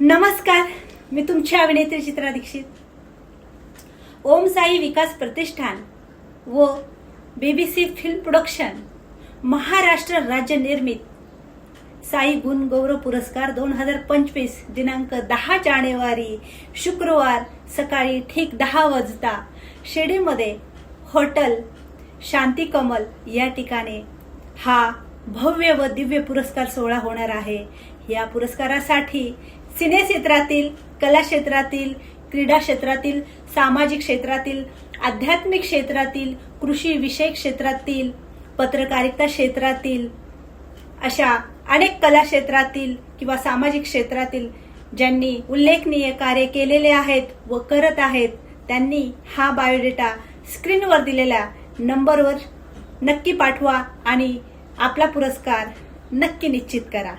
नमस्कार, मी तुमची अभिनेत्री चित्रा दीक्षित. ओम साई विकास प्रतिष्ठान व BBC फिल्म प्रोडक्शन महाराष्ट्र राज्य निर्मित साई गुण गौरव पुरस्कार 2025 दिनांक 10 जानेवारी शुक्रवार सकाळी ठीक 10 वाजता शिर्डीमध्ये हॉटेल शांती कमल या ठिकाणी हा भव्य व दिव्य पुरस्कार सोहळा होणार आहे. या पुरस्कारासाठी सिने क्षेत्रातील, कला क्षेत्रातील, क्रीडा क्षेत्रातील, सामाजिक क्षेत्रातील, आध्यात्मिक क्षेत्रातील, कृषी विषय क्षेत्रातील, पत्रकारिता क्षेत्रातील अशा अनेक कला क्षेत्रातील किंवा सामाजिक क्षेत्रातील ज्यांनी उल्लेखनीय कार्य केलेले आहेत व करत आहेत त्यांनी हा बायोडेटा स्क्रीनवर दिलेल्या नंबरवर नक्की पाठवा आणि आपला पुरस्कार नक्की निश्चित करा.